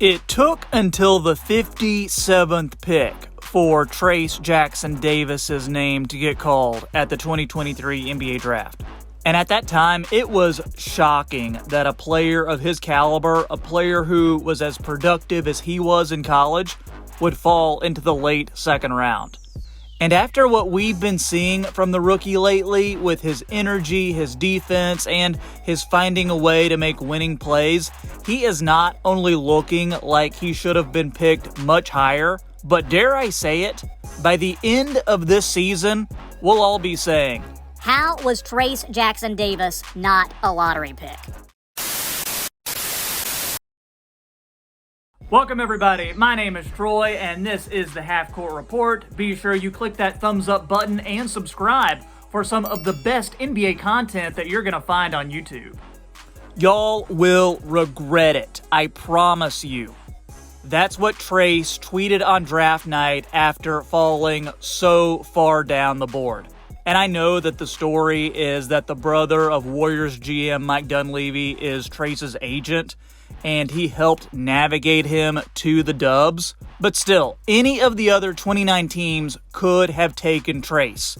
It took until the 57th pick for Trayce Jackson-Davis' name to get called at the 2023 NBA Draft. And at that time, it was shocking that a player of his caliber, a player who was as productive as he was in college, would fall into the late second round. And after what we've been seeing from the rookie lately, with his energy, his defense, and his finding a way to make winning plays, he is not only looking like he should have been picked much higher, but dare I say it, by the end of this season, we'll all be saying, how was Trayce Jackson-Davis not a lottery pick? Welcome everybody, my name is Troy and this is the Half Court Report. Be sure you click that thumbs up button and subscribe for some of the best NBA content that you're going to find on YouTube. Y'all will regret it, I promise you. That's what Trayce tweeted on draft night after falling so far down the board. And I know that the story is that the brother of Warriors GM Mike Dunleavy is Trayce's agent, and he helped navigate him to the Dubs. But still, any of the other 29 teams could have taken Trayce.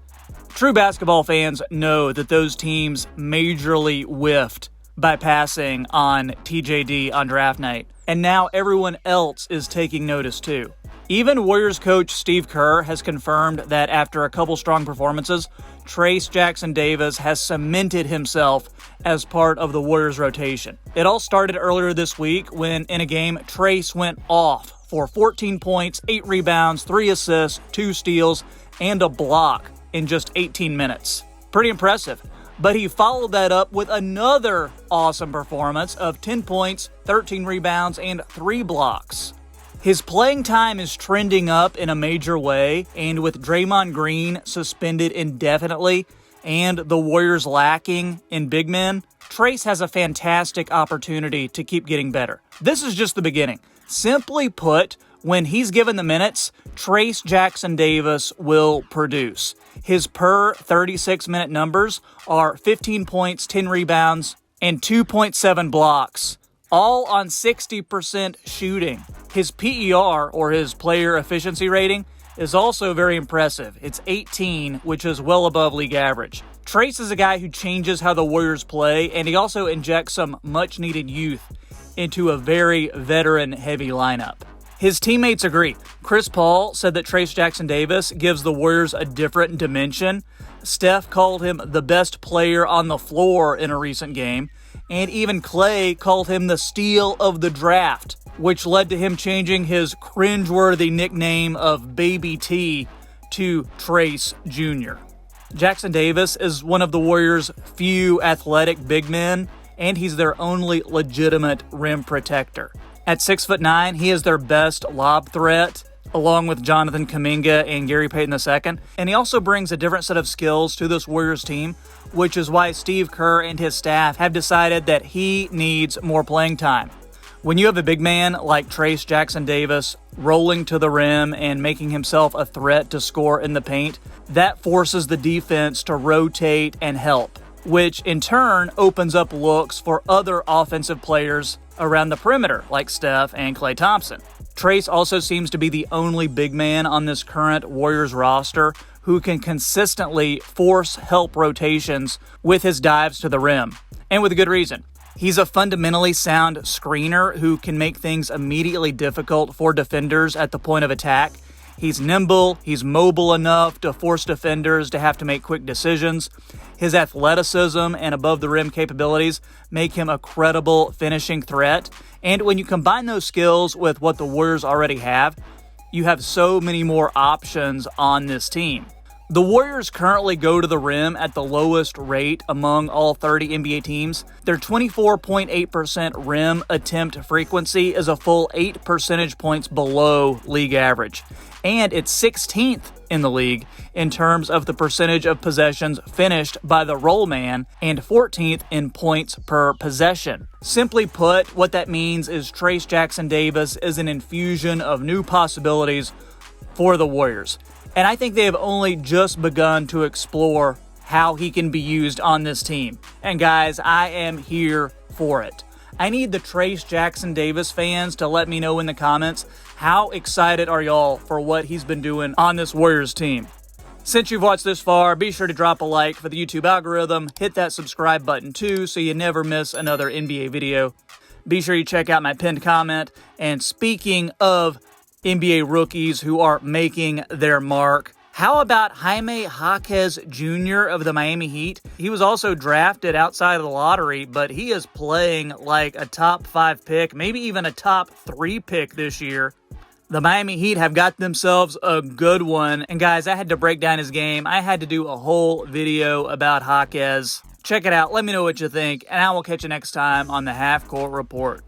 True basketball fans know that those teams majorly whiffed by passing on TJD on draft night. And now everyone else is taking notice too. Even Warriors coach Steve Kerr has confirmed that after a couple strong performances, Trayce Jackson-Davis has cemented himself as part of the Warriors rotation. It all started earlier this week when, in a game, Trayce went off for 14 points, 8 rebounds, 3 assists, 2 steals, and a block in just 18 minutes. Pretty impressive. But he followed that up with another awesome performance of 10 points, 13 rebounds, and 3 blocks. His playing time is trending up in a major way, and with Draymond Green suspended indefinitely and the Warriors lacking in big men, Trayce has a fantastic opportunity to keep getting better. This is just the beginning. Simply put, when he's given the minutes, Trayce Jackson-Davis will produce. His per 36-minute numbers are 15 points, 10 rebounds, and 2.7 blocks, all on 60% shooting. His PER, or his player efficiency rating, is also very impressive. It's 18, which is well above league average. Trayce is a guy who changes how the Warriors play, and he also injects some much-needed youth into a very veteran-heavy lineup. His teammates agree. Chris Paul said that Trayce Jackson-Davis gives the Warriors a different dimension. Steph called him the best player on the floor in a recent game, and even Clay called him the steal of the draft, which led to him changing his cringeworthy nickname of Baby T to Trayce Jr. Jackson-Davis is one of the Warriors' few athletic big men, and he's their only legitimate rim protector. At 6'9", he is their best lob threat, along with Jonathan Kuminga and Gary Payton II, and he also brings a different set of skills to this Warriors team, which is why Steve Kerr and his staff have decided that he needs more playing time. When you have a big man like Trayce Jackson-Davis rolling to the rim and making himself a threat to score in the paint, that forces the defense to rotate and help, which in turn opens up looks for other offensive players around the perimeter, like Steph and Klay Thompson. Trayce also seems to be the only big man on this current Warriors roster who can consistently force help rotations with his dives to the rim, and with a good reason. He's a fundamentally sound screener who can make things immediately difficult for defenders at the point of attack. He's nimble, he's mobile enough to force defenders to have to make quick decisions. His athleticism and above-the-rim capabilities make him a credible finishing threat. And when you combine those skills with what the Warriors already have, you have so many more options on this team. The Warriors currently go to the rim at the lowest rate among all 30 NBA teams. Their 24.8% rim attempt frequency is a full 8 percentage points below league average. And it's 16th in the league in terms of the percentage of possessions finished by the roll man and 14th in points per possession. Simply put, what that means is Trayce Jackson-Davis is an infusion of new possibilities for the Warriors. And I think they have only just begun to explore how he can be used on this team. And guys, I am here for it. I need the Trayce Jackson-Davis fans to let me know in the comments, how excited are y'all for what he's been doing on this Warriors team? Since you've watched this far, be sure to drop a like for the YouTube algorithm, hit that subscribe button too so you never miss another NBA video. Be sure you check out my pinned comment, and speaking of NBA rookies who are making their mark, how about Jaime Jaquez Jr. of the Miami Heat? He was also drafted outside of the lottery, but he is playing like a top 5 pick, maybe even a top 3 pick this year. The Miami Heat have got themselves a good one. And guys, I had to break down his game. I had to do a whole video about Jaquez. Check it out. Let me know what you think, and I will catch you next time on the Half Court Report.